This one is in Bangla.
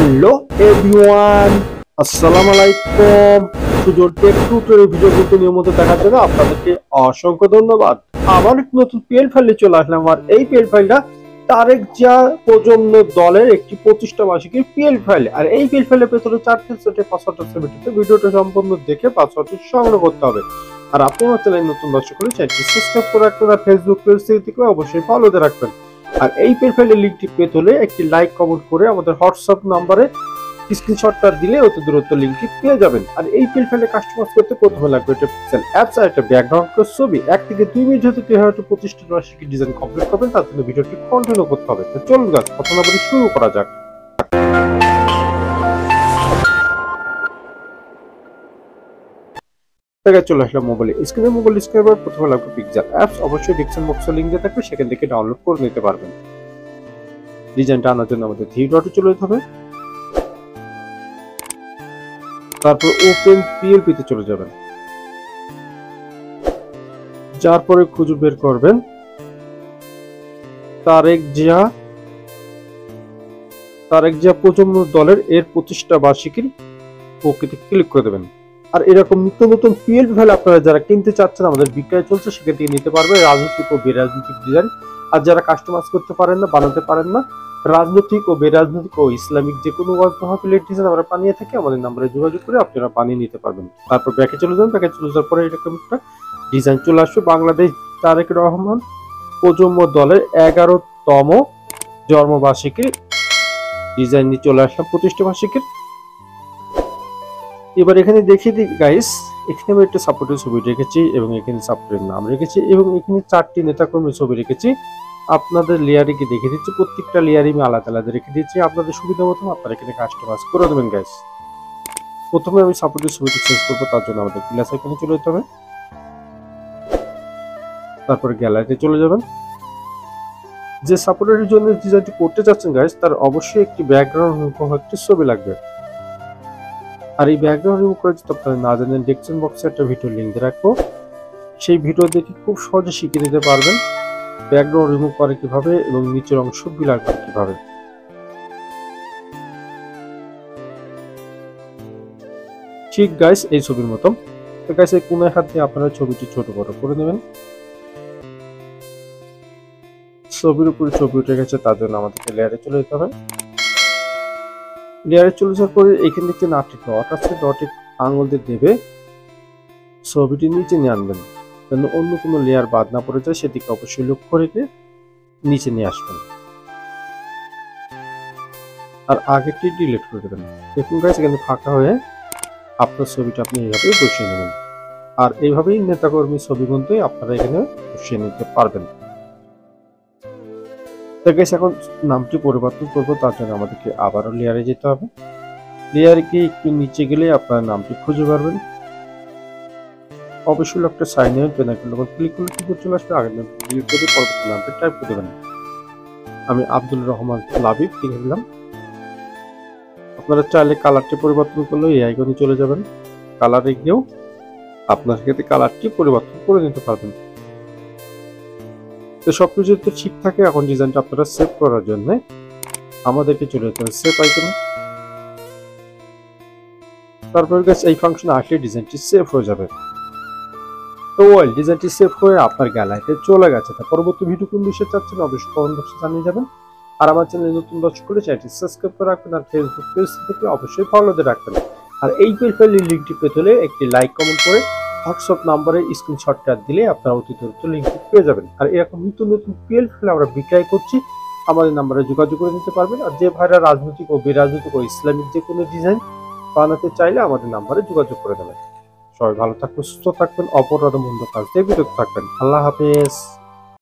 হ্যালো এভরিওয়ান, আসসালামু আলাইকুম। সুজন টেক টিউটোরিয়াল ভিডিওগুলো নিয়মিত দেখার জন্য আপনাদেরকে অসংখ্য ধন্যবাদ। আবার একটি নতুন পিএল ফাইলে চলে আসলাম। আর এই পিএল ফাইলটা তারেক জিয়া প্রজন্ম দলের একটি প্রতিষ্ঠা বার্ষিকীর পিএল ফাইল। আর এই পিএল ফাইলের ভেতরে 4টি সেটে পাসওয়ার্ড আছে। ভিডিওটা সম্পূর্ণ দেখে পাসওয়ার্ডটি সংগ্রহ করতে হবে। আর আপনি আমার চ্যানেলে নতুন দর্শক হলে চ্যানেলটি সাবস্ক্রাইব করে রাখবেন আর ফেসবুক পেজ থেকে অবশ্যই ফলোতে রাখবেন। আর এই পেজ ফাইলের লিংকটি পেতে হলে একটি লাইক কমেন্ট করে আমাদের হোয়াটসঅ্যাপ নম্বরে স্ক্রিনশটটা দিলে অতি দ্রুত লিংকটি পেয়ে যাবেন। আর এই পেজ ফাইলে কাস্টমাইজ করতে প্রথমে লাগবে একটা পিক্সেল অ্যাপস আর একটা ব্যাকগ্রাউন্ড ছবি। 1 থেকে 2 মিনিট হতে কিভাবে প্রতিষ্ঠা বার্ষিকী ডিজাইন কমপ্লিট করবেন তার জন্য ভিডিওটি কন্টিনিউ করতে হবে। তো চলুন গাইস, কথা না বলে শুরু করা যাক। চলে আসলাম মোবাইলে স্ক্রিনে। মোবাইল স্ক্রিনে প্রথমে লাগবে পিক্সেল অ্যাপস। অবশ্যই ডিসক্রিপশন বক্সে লিংক দেওয়া থাকবে, সেখান থেকে ডাউনলোড করে নিতে পারবেন। ডিজাইনটা আনার জন্য আমাদের থ্রি ডটে চলে যেতে হবে। তারপর ওপেন পিএলপি তে চলে যাবেন। যার পরে খুঁজে বের করবেন তারেক জিয়া প্রজন্ম দলের এর প্রতিষ্ঠা বার্ষিকীর ওকেতে ক্লিক করে দেবেন। আর এরকম নিত্য নতুন পিএলপি ফাইল আপনারা যারা কিনতে চাচ্ছেন আমাদের বিক্রয় চলছে, সেখান থেকে নিতে পারবে রাজনৈতিক ও বেরাজনৈতিক ডিজাইন। আর যারা কাস্টমাইজ করতে পারেন না, বানাতে পারেন না, রাজনৈতিক ও বেরাজনৈতিক ও ইসলামিক যে কোনো ওয়াজ মাহফিলের ডিজাইন আমরা বানিয়ে থাকি, আমাদের নাম্বারে যোগাযোগ করে আপনারা বানিয়ে নিতে পারবেন। তারপর ব্যাকে চলে যাবেন। ব্যাকে চলে যাওয়ার পরে এরকম একটা ডিজাইন চলে আসবে। বাংলাদেশ তারেক রহমান প্রজন্ম দলের 11তম জন্মবার্ষিকীর ডিজাইন নিয়ে চলে আসলাম, প্রতিষ্ঠা বার্ষিকীর। এবার এখানে দেখিয়ে দিই গাইস, এখানে আমি একটা সাপোর্টের ছবি রেখেছি এবং এখানে সাপোর্টের নাম রেখেছি এবং এখানে 4টি নেতাকর্মীর ছবি রেখেছি। আপনাদের লেয়ারে কি দেখে দিচ্ছি, প্রত্যেকটা লেয়ারে আমি আলাদা আলাদা রেখে দিচ্ছি। আপনাদের সুবিধা মতো আপনারা এখানে কাস্টমাইজ করে দেবেন গাইস। প্রথমে আমি সাপোর্টের ছবিটি চেঞ্জ করবো, তার জন্য আমাদের প্লাস আইকনে চলে যেতে হবে। তারপরে গ্যালারিতে চলে যাবেন। যে সাপোর্টের জন্য ডিজাইনটি করতে চাচ্ছেন গাইস, তার অবশ্যই একটি ব্যাকগ্রাউন্ড একটি ছবি লাগবে। আর এই ব্যাকগ্রাউন্ড রিমুভ করে যদি আপনারা না জানেন, ডেসক্রিপশন বক্সে একটা ভিডিও লিংক দিয়ে রাখবো, সেই ভিডিও দেখে খুব সহজে শিখে নিতে পারবেন ব্যাকগ্রাউন্ড রিমুভ করে কিভাবে এবং নিচের অংশ ব্লার করে কিভাবে। ঠিক গাইস এই ছবির মতো। তো গাইস এই কোণের হাত দিয়ে আপনারা ছবিটি ছোট বড় করে নেবেন। ছবির উপরে ছবি উঠে গেছে, তার জন্য আমাদেরকে লেয়ারে চলে যেতে হবে। লেয়ারে চলে যাওয়ার পরে এখান থেকে 8টি ডট আছে, ডটে আঙুল দিয়ে দেবে ছবিটি নিচে নিয়ে আনবেন, যেন অন্য কোনো লেয়ার বাদ না পড়ে যায়, সেদিকে অবশ্যই লক্ষ্য রেখে নিচে নিয়ে আসবেন। আর আগেরটি ডিলিট করে দেবেন। দেখুন গাইস এখানে ফাঁকা হয়ে আপনার ছবিটা আপনি এইভাবে বসিয়ে নেবেন। আর এইভাবেই নেতাকর্মী ছবি গুনতে আপনারা এখানে বসিয়ে নিতে পারবেন। এখন নামটি পরিবর্তন করবো, তার জন্য আমাদেরকে আবারও লেয়ারে যেতে হবে। লেয়ারে গিয়ে একটু নিচে গেলে আপনার নামটি খুঁজে পারবেন। অবশ্যই একটা সাইন ইন পেনাকেল ক্লিক করলে কি চলে আসবে, আগের নাম ডিলিট করে পরবর্তী নামটি টাইপ করে দেবেন। আমি আব্দুল রহমান লাবিব লিখে দিলাম। আপনারা চাইলে কালারটি পরিবর্তন করলে এই আইকনে চলে যাবেন। কালারে গিয়েও আপনার ক্ষেত্রে কালারটি পরিবর্তন করে নিতে পারবেন। তো সবকিছু যদি ঠিক থাকে, এখন ডিজাইনটা আপনারা সেভ করার জন্য আমাদেরকে চলে যেতে হবে সেভ আইকনে। তারপর গাইস এই ফাংশনে আসলে ডিজাইনটি সেভ হয়ে যাবে। তো ডিজাইনটি সেভ হয়ে আপনার গ্যালারিতে চলে গেছে। তা পরবর্তী ভিডিও কোন বিষয়ে চাচ্ছেন অবশ্যই কমেন্ট বক্সে জানিয়ে যাবেন। আর আমার চ্যানেলে নতুন দর্শক হলে চ্যানেলটি সাবস্ক্রাইব করে রাখবেন আর ফেসবুক পেজ থেকে অবশ্যই ফলোতে রাখবেন। আর এই ফাইলের লিংকটি পেতে হলে একটি লাইক কমেন্ট করে হোয়াটসঅ্যাপ নম্বরে স্ক্রিনশটটা দিলে আপনারা অতি দ্রুত লিংকটি পেয়ে যাবেন। আর এরকম নতুন নতুন পিএল ফাইল আমরা বিক্রয় করছি, আমাদের নাম্বারে যোগাযোগ করে নিতে পারবেন। আর যে ভাইরা রাজনৈতিক ও বেরাজনৈতিক ও ইসলামিক যে কোনো ডিজাইন বানাতে চাইলে আমাদের নাম্বারে যোগাযোগ করে দেবেন। সবাই ভালো থাকবেন, সুস্থ থাকবেন, অপরাধ মন্দ কাজ থেকে বিরত থাকবেন। আল্লাহ হাফেজ।